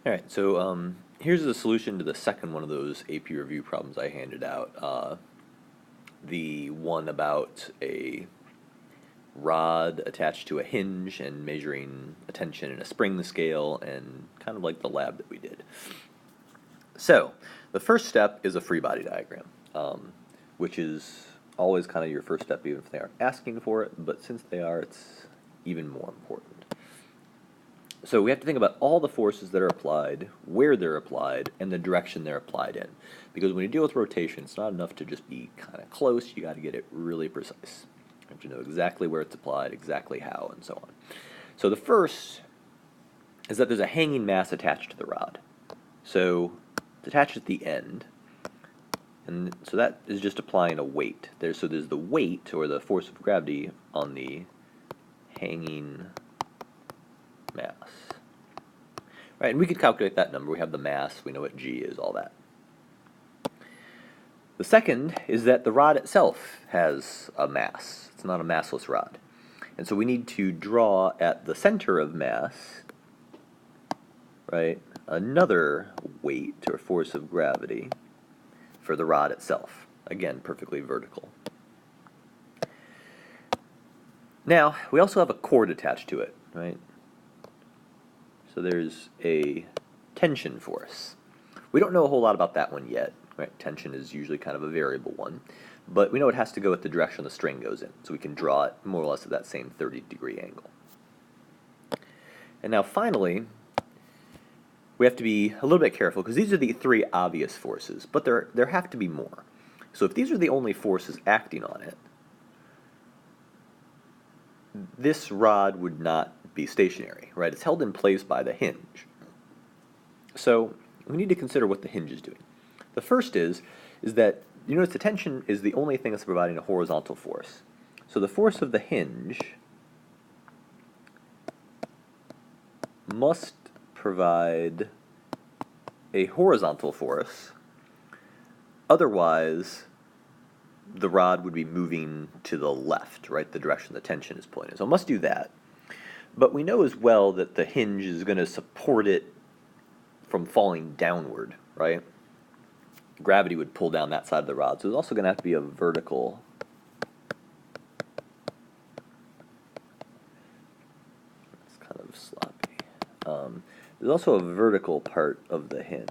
Alright, so here's the solution to the second one of those AP review problems I handed out. The one about a rod attached to a hinge and measuring a tension in a spring scale, and kind of like the lab that we did. So, the first step is a free body diagram, which is always kind of your first step even if they aren't asking for it, but since they are, it's even more important. So we have to think about all the forces that are applied, where they're applied, and the direction they're applied in. Because when you deal with rotation, it's not enough to just be kind of close, you got to get it really precise. You have to know exactly where it's applied, exactly how, and so on. So the first is that there's a hanging mass attached to the rod. So it's attached at the end, and so that is just applying a weight. So there's the weight, or the force of gravity, on the hanging mass. Right, and we could calculate that number. We have the mass, we know what g is, all that. The second is that the rod itself has a mass. It's not a massless rod. And so we need to draw at the center of mass, right, another weight or force of gravity for the rod itself. Again, perfectly vertical. Now, we also have a cord attached to it, right? So there's a tension force. We don't know a whole lot about that one yet. Right? Tension is usually kind of a variable one. But we know it has to go with the direction the string goes in. So we can draw it more or less at that same 30-degree angle. And now finally, we have to be a little bit careful because these are the three obvious forces, but there have to be more. So if these are the only forces acting on it, this rod would not be stationary, right? It's held in place by the hinge. So we need to consider what the hinge is doing. The first is that you notice the tension is the only thing that's providing a horizontal force. So the force of the hinge must provide a horizontal force, otherwise the rod would be moving to the left, right, the direction the tension is pulling in. So it must do that. But we know as well that the hinge is going to support it from falling downward, right? Gravity would pull down that side of the rod. So there's also going to have to be a vertical it's kind of sloppy. There's also a vertical part of the hinge.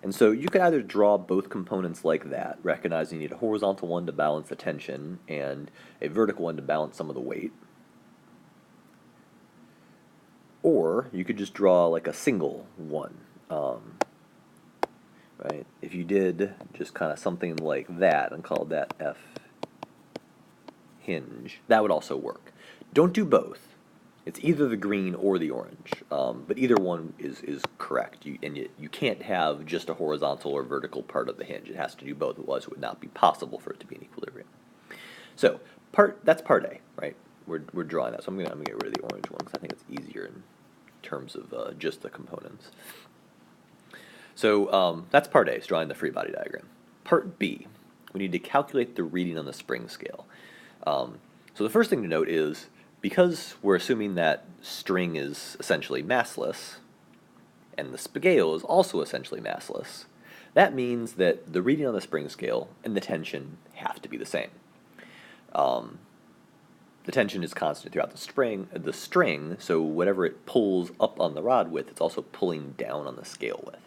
And so you could either draw both components like that, recognizing you need a horizontal one to balance the tension and a vertical one to balance some of the weight. Or you could just draw like a single one. Right? If you did just kind of something like that and called that F hinge, that would also work. Don't do both. It's either the green or the orange, but either one is correct. You can't have just a horizontal or vertical part of the hinge. It has to do both, otherwise it would not be possible for it to be in equilibrium. So that's part A, right? We're drawing that. So I'm gonna get rid of the orange one because I think it's easier in terms of just the components. So that's part A, is drawing the free body diagram. Part B, we need to calculate the reading on the spring scale. So the first thing to note is, because we're assuming that string is essentially massless, and the scale is also essentially massless, that means that the reading on the spring scale and the tension have to be the same. The tension is constant throughout the string, so whatever it pulls up on the rod with, it's also pulling down on the scale with.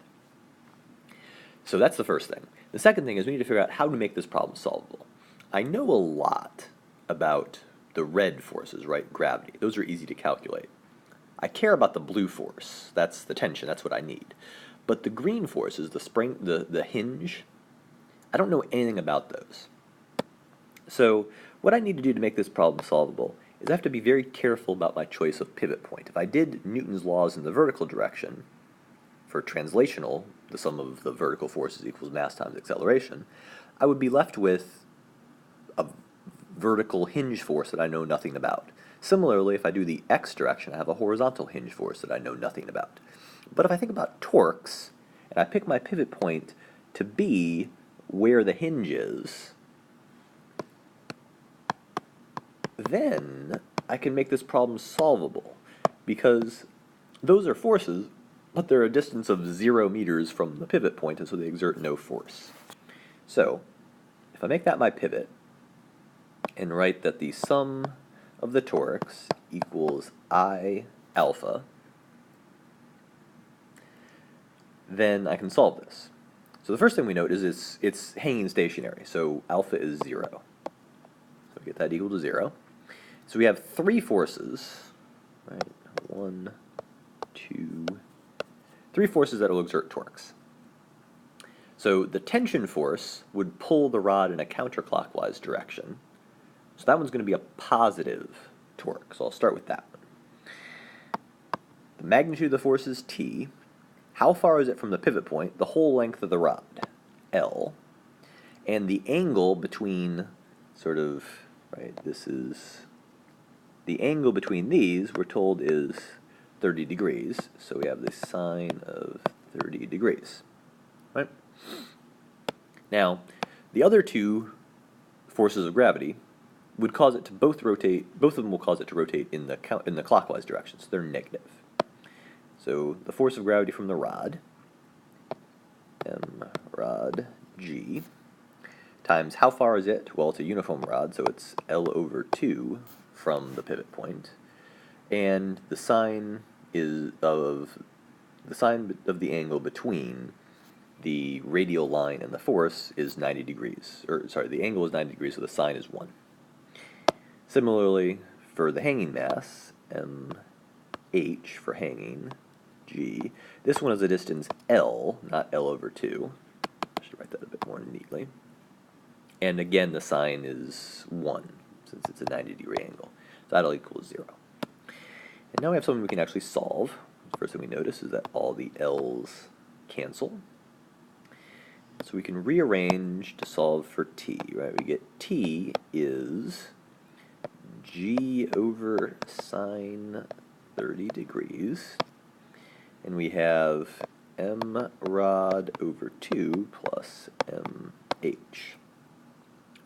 So that's the first thing. The second thing is we need to figure out how to make this problem solvable. I know a lot about the red forces, right? Gravity. Those are easy to calculate. I care about the blue force. That's the tension. That's what I need. But the green forces, the spring, the hinge, I don't know anything about those. So what I need to do to make this problem solvable is I have to be very careful about my choice of pivot point. If I did Newton's laws in the vertical direction, for translational, the sum of the vertical forces equals mass times acceleration, I would be left with a vertical hinge force that I know nothing about. Similarly, if I do the x direction, I have a horizontal hinge force that I know nothing about. But if I think about torques, and I pick my pivot point to be where the hinge is, then I can make this problem solvable, because those are forces but they're a distance of 0 meters from the pivot point, and so they exert no force. So, if I make that my pivot, and write that the sum of the torques equals I alpha, then I can solve this. So the first thing we note is it's hanging stationary, so alpha is 0. So we get that equal to 0. So we have 3 forces, right? 1, 2, 3 forces that will exert torques. So the tension force would pull the rod in a counterclockwise direction. So that one's going to be a positive torque. So I'll start with that one. The magnitude of the force is T. How far is it from the pivot point? The whole length of the rod, L. And the angle between this is, the angle between these, we're told, is 30 degrees. So we have the sine of 30 degrees, right? Now, the other 2 forces of gravity would cause it to both rotate, both of them will cause it to rotate in the clockwise direction, so they're negative. So the force of gravity from the rod, M rod G, times how far is it? Well, it's a uniform rod, so it's L over 2 from the pivot point. And the sine of the angle between the radial line and the force is 90 degrees. The angle is 90 degrees, so the sine is 1. Similarly, for the hanging mass, MH for hanging, G, this one is a distance L, not L over 2. I should write that a bit more neatly. And again, the sine is 1, since it's a 90-degree angle. So that'll equal 0. And now we have something we can actually solve. The first thing we notice is that all the L's cancel. So we can rearrange to solve for T, right? We get T is G over sine 30 degrees. And we have M rod over 2 plus MH.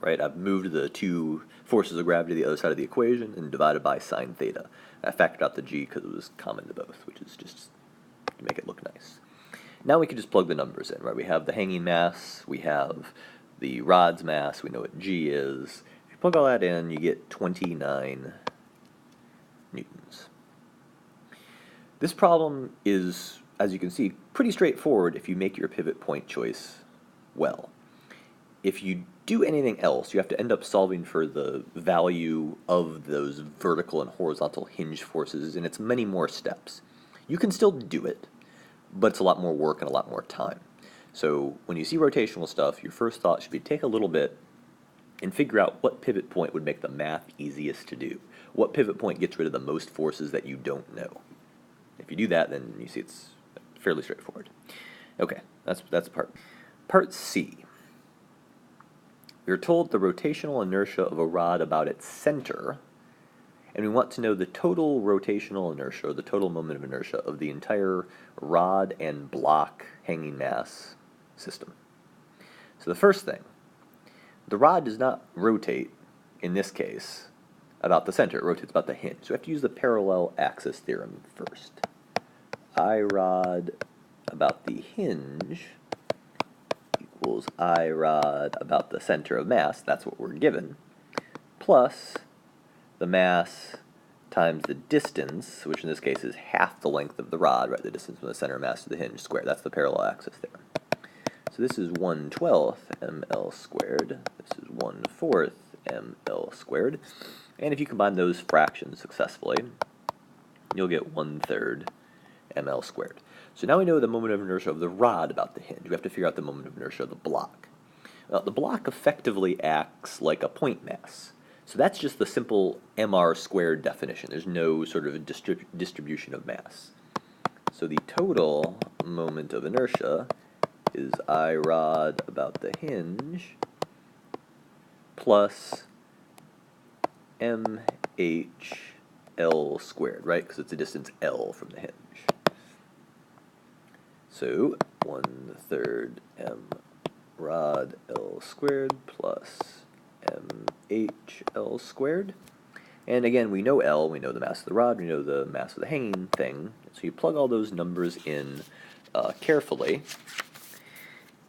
Right, I've moved the 2 forces of gravity to the other side of the equation and divided by sine theta. I factored out the G because it was common to both, which is just to make it look nice. Now we can just plug the numbers in, right? We have the hanging mass, we have the rod's mass, we know what G is. If you plug all that in, you get 29 newtons. This problem is, as you can see, pretty straightforward if you make your pivot point choice well. If you do anything else, you have to end up solving for the value of those vertical and horizontal hinge forces, and it's many more steps. You can still do it, but it's a lot more work and a lot more time. So when you see rotational stuff, your first thought should be take a little bit and figure out what pivot point would make the math easiest to do. What pivot point gets rid of the most forces that you don't know. If you do that, then you see it's fairly straightforward. Okay, that's part C. We are told the rotational inertia of a rod about its center, and we want to know the total rotational inertia, or the total moment of inertia, of the entire rod and block hanging mass system. So the first thing, the rod does not rotate, in this case, about the center. It rotates about the hinge. So we have to use the parallel axis theorem first. I rod about the hinge equals I rod about the center of mass, that's what we're given, plus the mass times the distance, which in this case is half the length of the rod, right, the distance from the center of mass to the hinge squared. That's the parallel axis there. So this is 1/12 ml squared, this is 1/4 ml squared, and if you combine those fractions successfully, you'll get 1/3 ml squared. So now we know the moment of inertia of the rod about the hinge. We have to figure out the moment of inertia of the block. The block effectively acts like a point mass. So that's just the simple mr squared definition. There's no sort of distribution of mass. So the total moment of inertia is I rod about the hinge plus mh L squared, right? Because it's a distance L from the hinge. So 1/3 m rod L squared plus mh L squared. And again, we know L, we know the mass of the rod, we know the mass of the hanging thing. So you plug all those numbers in carefully,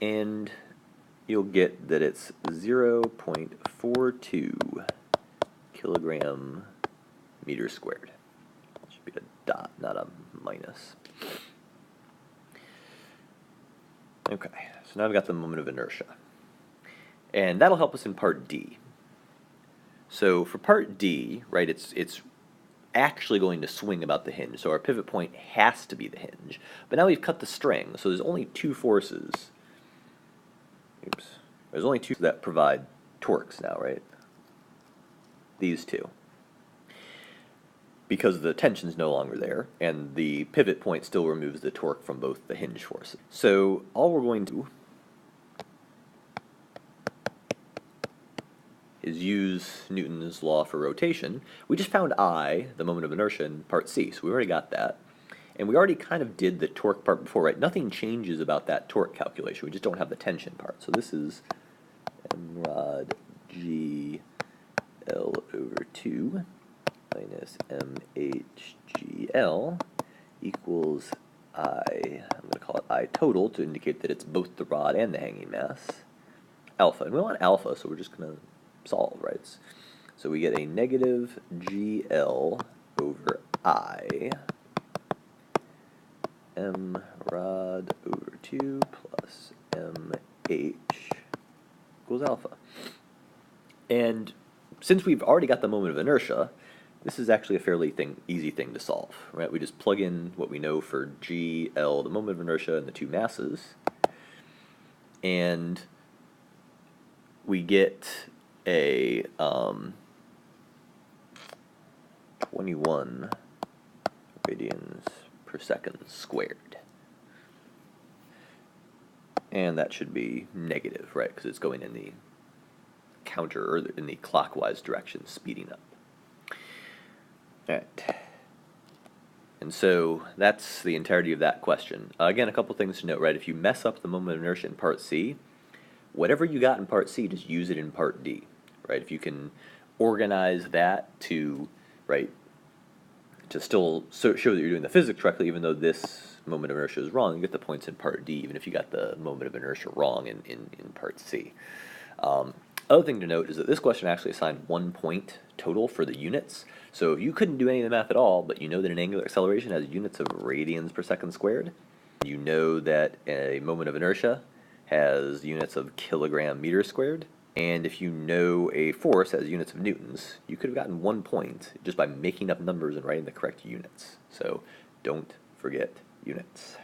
and you'll get that it's 0.42 kilogram meter squared. It should be a dot, not a minus. Okay, so now I've got the moment of inertia. And that'll help us in part D. So for part D, right, it's actually going to swing about the hinge, so our pivot point has to be the hinge. But now we've cut the string, so there's only two forces. Oops. There's only two that provide torques now, right? These two. Because the tension's no longer there, and the pivot point still removes the torque from both the hinge forces. So all we're going to do is use Newton's law for rotation. We just found I, the moment of inertia, in part C, so we already got that. And we already kind of did the torque part before, right? Nothing changes about that torque calculation, we just don't have the tension part. So this is m rad g L over 2 minus mhgl equals I, I'm going to call it I total to indicate that it's both the rod and the hanging mass, alpha. And we want alpha, so we're just going to solve, right? So we get a negative GL over I m rod over 2 plus mh equals alpha. And since we've already got the moment of inertia, this is actually a fairly easy thing to solve, right? We just plug in what we know for GL, the moment of inertia, and the two masses, and we get a 21 radians per second squared. And that should be negative, right? Because it's going in the counter, or in the clockwise direction, speeding up. All right. And so that's the entirety of that question. Again, a couple things to note, right? If you mess up the moment of inertia in part C, whatever you got in part C, just use it in part D, right? If you can organize that to, right, to still show that you're doing the physics correctly, even though this moment of inertia is wrong, you get the points in part D, even if you got the moment of inertia wrong in part C. Other thing to note is that this question actually assigned 1 point total for the units. So if you couldn't do any of the math at all, but you know that an angular acceleration has units of radians per second squared, you know that a moment of inertia has units of kilogram meter squared, and if you know a force has units of newtons, you could have gotten 1 point just by making up numbers and writing the correct units. So don't forget units.